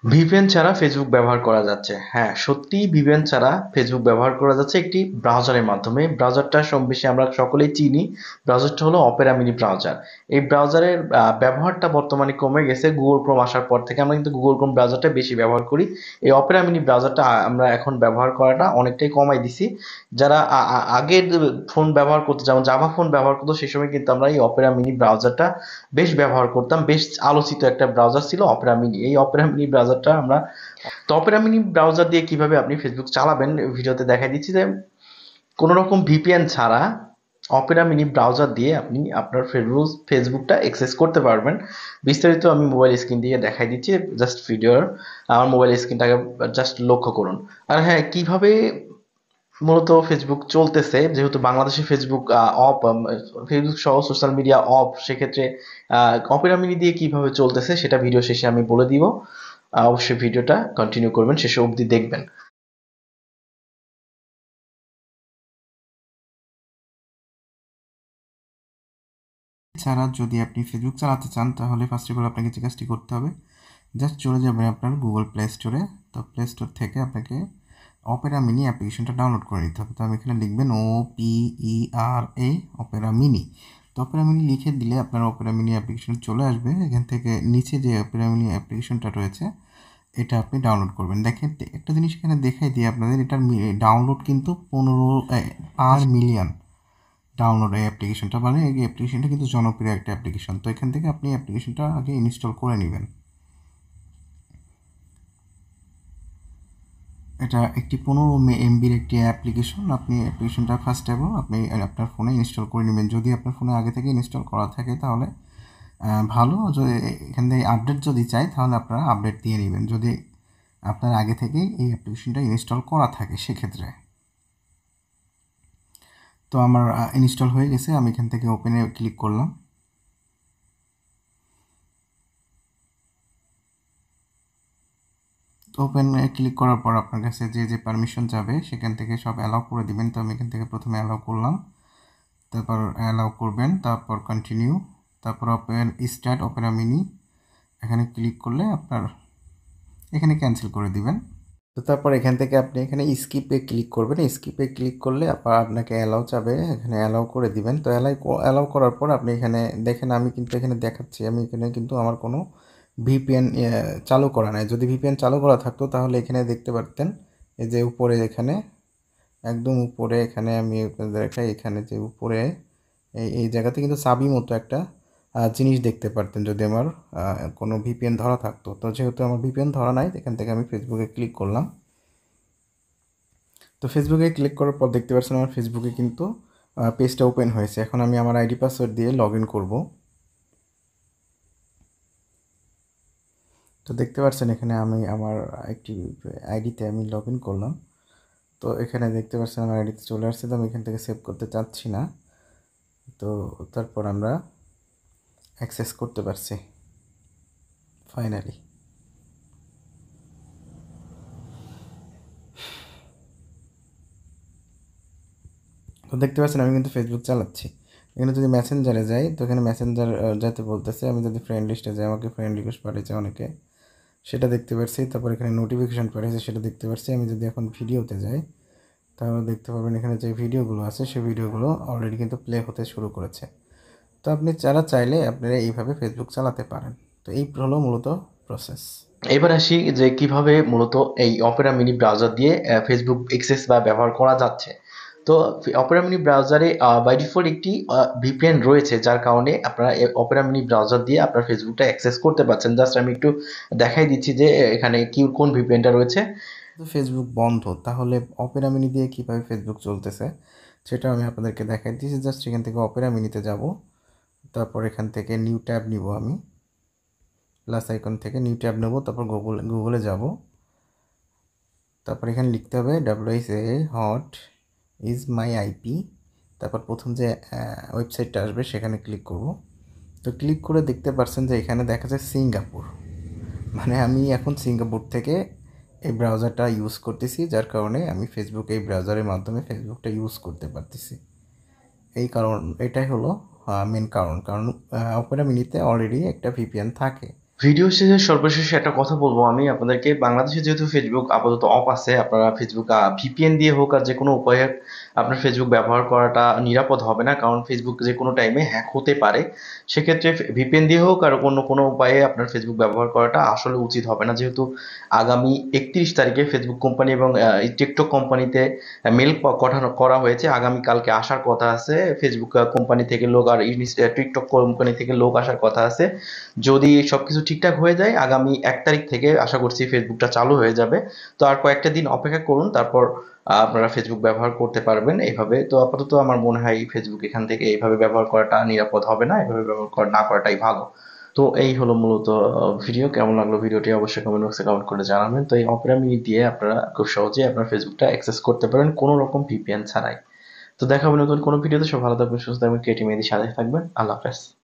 VPN ছাড়া Facebook ব্যবহার করা যাচ্ছে। হ্যাঁ, সত্যিই ভিপিএন ছাড়া ফেসবুক ব্যবহার করা যাচ্ছে একটি ব্রাউজারের মাধ্যমে। ব্রাউজারটা বেশি আমরা সকলেই চিনি। ব্রাউজারটা হলো অপেরা মিনি ব্রাউজার। এই ব্রাউজারের ব্যবহারটা বর্তমানে কমে গেছে গুগল ক্রোম আসার পর থেকে। আমরা কিন্তু গুগল ক্রোম ব্রাউজারটা বেশি ব্যবহার করি। এই অপেরা মিনি ব্রাউজারটা আমরা এখন ব্যবহার করাটা অনেকটাই কমাই দিছি। যারা আগের ফোন ব্যবহার করতো, যেমন জাভা ফোন ব্যবহার করতো, সেই সময় কিন্তু আমরা এই অপেরা মিনি ব্রাউজারটা বেশ ব্যবহার করতাম। বেশ আলোচিত একটা ব্রাউজার ছিল অপেরা মিনি। এই অপেরা মিনি ব্রাউজারটা আমরা তো অপেরা মিনি ব্রাউজার দিয়ে কিভাবে আপনি ফেসবুক চালাবেন ভিডিওতে দেখাই দিচ্ছি যে কোনো রকম ভিপিএন ছাড়া অপেরা মিনি ব্রাউজার দিয়ে আপনি আপনার ফেসবুকটা অ্যাক্সেস করতে পারবেন। বিস্তারিত আমি মোবাইল স্ক্রিন দিয়ে দেখাই দিচ্ছি। জাস্ট ভিডিওর আমার মোবাইল স্ক্রিনটাকে জাস্ট লক্ষ্য করুন। আর হ্যাঁ, কিভাবে মূলত ফেসবুক চলতেছে, যেহেতু বাংলাদেশে ফেসবুক অফ, ফেসবুক সহ সোশ্যাল মিডিয়া অফ, সেক্ষেত্রে অপেরা মিনি দিয়ে কিভাবে চলতেছে সেটা ভিডিও শেষে আমি বলে দিব। অবশ্যই ভিডিওটা কন্টিনিউ করবেন, শেষে অবধি দেখবেন। ছাড়া যদি আপনি ফেসবুক চালাতে চান তাহলে ফার্স্ট অফ অল আপনাকে যে কাজটি করতে হবে, জাস্ট চলে যাবেন আপনার গুগল প্লে স্টোরে। তো প্লে স্টোর থেকে আপনাকে অপেরা মিনি অ্যাপ্লিকেশনটা ডাউনলোড করে নিতে হবে। তো আমি এখানে লিখবেন OPERA, অপেরা মিনি। তো অপেরা মিনি লিখে দিলে আপনার অপেরা মিনি অ্যাপ্লিকেশন চলে আসবে। এখান থেকে নিচে যে অপেরা মিনি অ্যাপ্লিকেশনটা রয়েছে এটা আপনি ডাউনলোড করবেন। দেখেন একটা জিনিস এখানে দেখাই দিই আপনাদের, এটার ডাউনলোড কিন্তু 5 মিলিয়ন ডাউনলোড এই অ্যাপ্লিকেশনটা, মানে এই অ্যাপ্লিকেশনটা কিন্তু জনপ্রিয় একটা অ্যাপ্লিকেশন। তো এখান থেকে আপনি অ্যাপ্লিকেশনটা আগে ইনস্টল করে নেবেন। এটা একটি 15 MBর একটি অ্যাপ্লিকেশন। আপনি অ্যাপ্লিকেশনটা ফার্স্ট অফ অল আপনি আপনার ফোনে ইনস্টল করে নেবেন। যদি আপনার ফোনে আগে থেকে ইনস্টল করা থাকে তাহলে ভালো। যদি এখান থেকে আপডেট যদি চাই তাহলে আপনারা আপডেট দিয়ে নেবেন, যদি আপনার আগে থেকেই এই অ্যাপ্লিকেশনটা ইনস্টল করা থাকে সেক্ষেত্রে। তো আমার ইনস্টল হয়ে গেছে, আমি এখান থেকে ওপেনে ক্লিক করলাম। ওপেনে ক্লিক করার পর আপনার কাছে যে যে পারমিশন যাবে সেখান থেকে সব অ্যালাউ করে দিবেন। তো আমি এখান থেকে প্রথমে অ্যালাউ করলাম, তারপর অ্যালাউ করবেন, তারপর কন্টিনিউ, তারপর স্টার্ট অপেরা মিনি এখানে ক্লিক করলে আপনার এখানে ক্যান্সেল করে দিবেন। তো তারপর এখান থেকে আপনি এখানে স্কিপে ক্লিক করবেন। স্কিপে ক্লিক করলে আপনাকে অ্যালাউ চাবে, এখানে অ্যালাউ করে দিবেন। তো অ্যালাউ করার পর আপনি এখানে দেখেন, আমি কিন্তু এখানে দেখাচ্ছি, আমি এখানে কিন্তু আমার কোনো ভিপিএন চালু করা নাই। যদি ভিপিএন চালু করা থাকতো তাহলে এখানে দেখতে পারতেন, এই যে উপরে এখানে একদম উপরে এখানে আমি দেখাই, এখানে যে উপরে এই জায়গাতে কিন্তু চাবি মতো একটা জিনিস দেখতে পারতেন যদি আমার কোনো ভিপিএন ধরা থাকতো। তো যেহেতু আমার ভিপিএন ধরা নাই, এখান থেকে আমি ফেসবুকে ক্লিক করলাম। তো ফেসবুকে ক্লিক করার পর দেখতে পাচ্ছেন আমার ফেসবুকে কিন্তু পেজটা ওপেন হয়েছে। এখন আমি আমার আইডি পাসওয়ার্ড দিয়ে লগ ইন করবো। তো দেখতে পাচ্ছেন এখানে আমি আমার একটি আইডিতে আমি লগ ইন করলাম। তো এখানে দেখতে পাচ্ছেন আমার আইডিতে চলে আসছে। তো আমি এখান থেকে সেভ করতে চাচ্ছি না। তো তারপর আমরা অ্যাক্সেস করতে পারছি ফাইনালি। তো দেখতে পাচ্ছেন আমি কিন্তু ফেসবুক চালাচ্ছি। এখানে যদি মেসেঞ্জারে যাই তো এখানে মেসেঞ্জার যাতে বলতেছে, আমি যদি ফ্রেন্ড লিস্টে যাই আমাকে ফ্রেন্ড রিকোয়েস্ট পাঠিয়েছে অনেকে, সেটা দেখতে পাচ্ছি। তারপর এখানে নোটিফিকেশান পাঠিয়েছে সেটা দেখতে পাচ্ছি। আমি যদি এখন ভিডিওতে যাই তাহলে দেখতে পাবেন এখানে যে ভিডিওগুলো আছে সেই ভিডিওগুলো অলরেডি কিন্তু প্লে হতে শুরু করেছে। তো আপনি যারা চাইলে আপনারা এইভাবে ফেসবুক চালাতে পারেন। তো এই হলো মূলত প্রসেস। এবার আসি যে কিভাবে মূলত এই অপেরা মিনি ব্রাউজার দিয়ে ফেসবুক অ্যাক্সেস বা ব্যবহার করা যাচ্ছে। তো অপেরা মিনি ব্রাউজারে বাই ডিফল্ট একটি ভিপিএন রয়েছে, যার কারণে আপনারা অপেরা মিনি ব্রাউজার দিয়ে আপনার ফেসবুকটা অ্যাক্সেস করতে পারছেন। জাস্ট আমি একটু দেখাই দিচ্ছি যে এখানে কোন ভিপিএনটা রয়েছে। তো ফেসবুক বন্ধ, তাহলে অপেরা মিনি দিয়ে কীভাবে ফেসবুক চলতেছে সেটা আমি আপনাদেরকে দেখাই দিয়েছি। জাস্ট এখান থেকে অপেরা মিনিতে যাব, তারপর এখান থেকে নিউ ট্যাব নিব, আমি প্লাস আইকন থেকে নিউ ট্যাব নেব, তারপর গুগলে যাব। তারপর এখানে লিখতে হবে WSA ইজ মাই আইপি। তারপর প্রথম যে ওয়েবসাইটটা আসবে সেখানে ক্লিক করব। তো ক্লিক করে দেখতে পাচ্ছেন যে এখানে দেখা যায় সিঙ্গাপুর, মানে আমি এখন সিঙ্গাপুর থেকে এই ব্রাউজারটা ইউজ করতেছি, যার কারণে আমি ফেসবুক এই ব্রাউজারের মাধ্যমে ফেসবুকটা ইউজ করতে পারতেছি। এই কারণ এটাই হলো মেন কারণ, কারণ অপেরা মিনিতে অলরেডি একটা ভিপিএন থাকে। ভিডিও শেষে সর্বশেষে একটা কথা বলবো আমি আপনাদেরকে, বাংলাদেশে যেহেতু ফেসবুক আপাতত অফ আছে, আপনারা ফেসবুক ভিপিএন দিয়ে হোক আর যে কোনো উপায়ে আপনার ফেসবুক ব্যবহার করাটা নিরাপদ হবে না, কারণ ফেসবুক যে কোনো টাইমে হ্যাক হতে পারে। সেক্ষেত্রে ভিপিএন দিয়ে হোক আর অন্য কোনো উপায়ে আপনার ফেসবুক ব্যবহার করাটা আসলে উচিত হবে না, যেহেতু আগামী 31 তারিখে ফেসবুক কোম্পানি এবং টিকটক কোম্পানিতে মেল করা হয়েছে, আগামী কালকে আসার কথা আছে ফেসবুক কোম্পানি থেকে লোক, আর টিকটক কোম্পানি থেকে লোক আসার কথা আছে। যদি সবকিছু ঠিকঠাক হয়ে যায় আগামী 1 তারিখ থেকে আশা করছি ফেসবুকটা চালু হয়ে যাবে। তো আর কয়েকটা দিন অপেক্ষা করুন, তারপর আপনারা ফেসবুক ব্যবহার করতে পারবেন এইভাবে। তো আপাতত আমার মনে হয় ফেসবুক এখান থেকে এইভাবে ব্যবহার করাটা নিরাপদ হবে না, এভাবে ব্যবহার না করাটাই ভালো। তো এই হলো মূলত ভিডিও। কেমন লাগলো ভিডিওটি অবশ্যই কমেন্ট বক্সে কমেন্ট করে জানাবেন। তো এই অপেরা মিনি দিয়ে আপনারা খুব সহজেই আপনার ফেসবুকটা অ্যাক্সেস করতে পারেন কোনো রকম ভিপিএন ছাড়াই। তো দেখা হবে নতুন কোনো ভিডিওতে। সব ভালো থাকবেন, সুস্থ থাকবেন, কেটি মেহেদীর সাথে থাকবেন। আল্লাহ হাফেজ।